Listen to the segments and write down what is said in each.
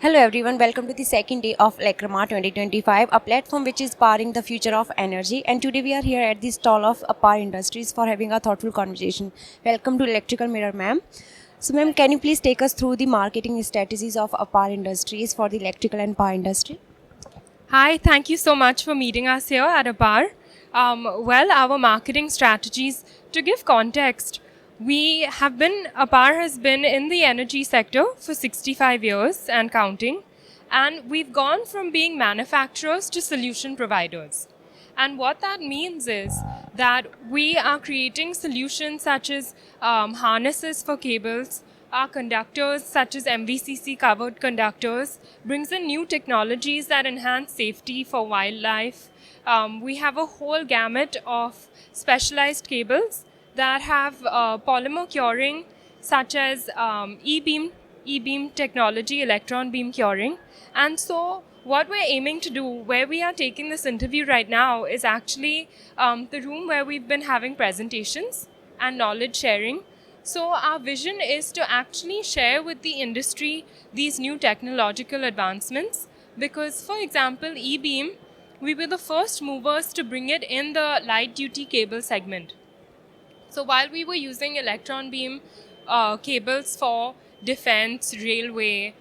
Hello everyone, welcome to the second day of Electrama 2025, a platform which is powering the future of energy. And today we are here at the stall of Apar Industries for having a thoughtful conversation. Welcome to Electrical Mirror, ma'am. So, ma'am, can you please take us through the marketing strategies of Apar Industries for the electrical and power industry? Hi, thank you so much for meeting us here at APAR. Our marketing strategies, to give context, APAR has been in the energy sector for 65 years and counting, and we've gone from being manufacturers to solution providers. And what that means is that we are creating solutions such as harnesses for cables, our conductors such as MVCC covered conductors, brings in new technologies that enhance safety for wildlife. We have a whole gamut of specialized cables that have polymer curing such as e-beam technology, electron beam curing. And so what we're aiming to do, where we are taking this interview right now, is actually the room where we've been having presentations and knowledge sharing. So our vision is to actually share with the industry these new technological advancements because, for example, e-beam, we were the first movers to bring it in the light-duty cable segment. So while we were using electron beam cables for defense, railway,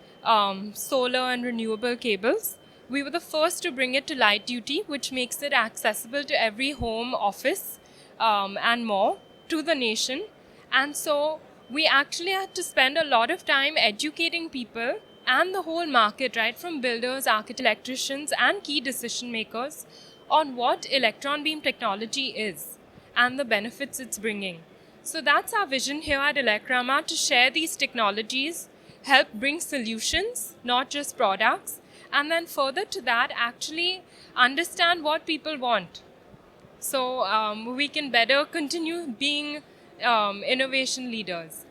solar and renewable cables, we were the first to bring it to light duty, which makes it accessible to every home, office, and more to the nation. And so we actually had to spend a lot of time educating people and the whole market, right, from builders, architects, electricians, and key decision makers on what electron beam technology is and the benefits it's bringing. So that's our vision here at Electrama, to share these technologies, help bring solutions, not just products, and then further to that, actually understand what people want. So we can better continue being innovation leaders.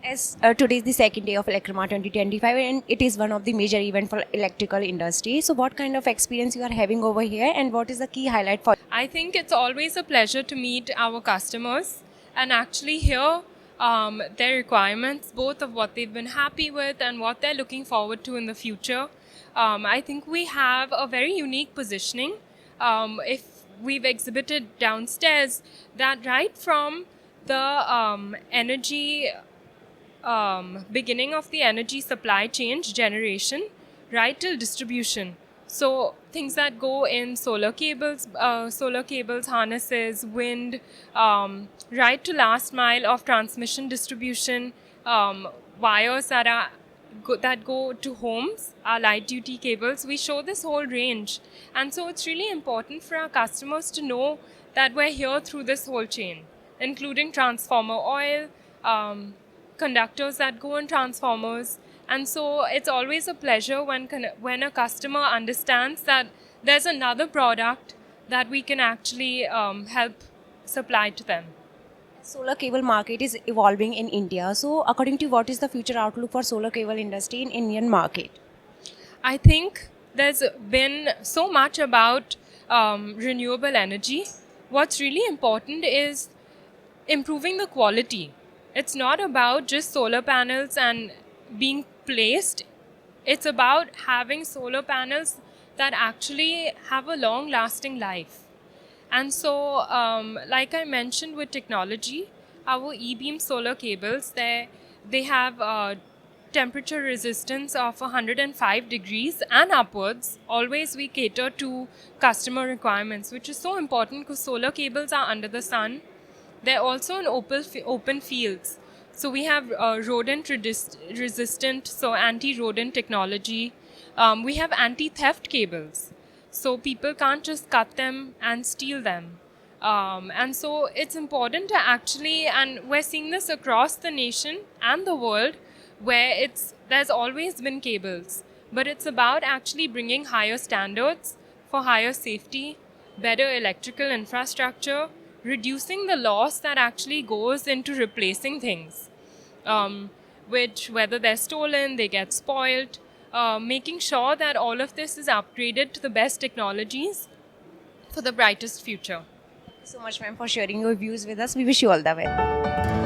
As today is the second day of Electrama 2025 and it is one of the major events for electrical industry. So what kind of experience you are having over here and what is the key highlight for? I think it's always a pleasure to meet our customers and actually hear their requirements, both of what they've been happy with and what they're looking forward to in the future. I think we have a very unique positioning. If we've exhibited downstairs, that right from the energy beginning of the energy supply chain generation, right till distribution. So things that go in solar cables, harnesses, wind, right to last mile of transmission distribution, wires that go to homes, our light duty cables. We show this whole range, and so it's really important for our customers to know that we're here through this whole chain, including transformer oil, conductors that go in transformers. And so it's always a pleasure when a customer understands that there's another product that we can actually help supply to them. Solar cable market is evolving in India. So according to you, what is the future outlook for solar cable industry in Indian market? I think there's been so much about renewable energy. What's really important is improving the quality. It's not about just solar panels and being placed. It's about having solar panels that actually have a long lasting life. And so, like I mentioned with technology, our e-beam solar cables, they have temperature resistance of 105 degrees and upwards. Always we cater to customer requirements, which is so important because solar cables are under the sun. They're also in open fields. So we have rodent resistant, so anti-rodent technology. We have anti-theft cables. So people can't just cut them and steal them. And so it's important to actually, and we're seeing this across the nation and the world, where there's always been cables. But it's about actually bringing higher standards for higher safety, better electrical infrastructure, reducing the loss that actually goes into replacing things, which whether they're stolen, they get spoiled, making sure that all of this is upgraded to the best technologies for the brightest future. Thank you so much, ma'am, for sharing your views with us. We wish you all the best.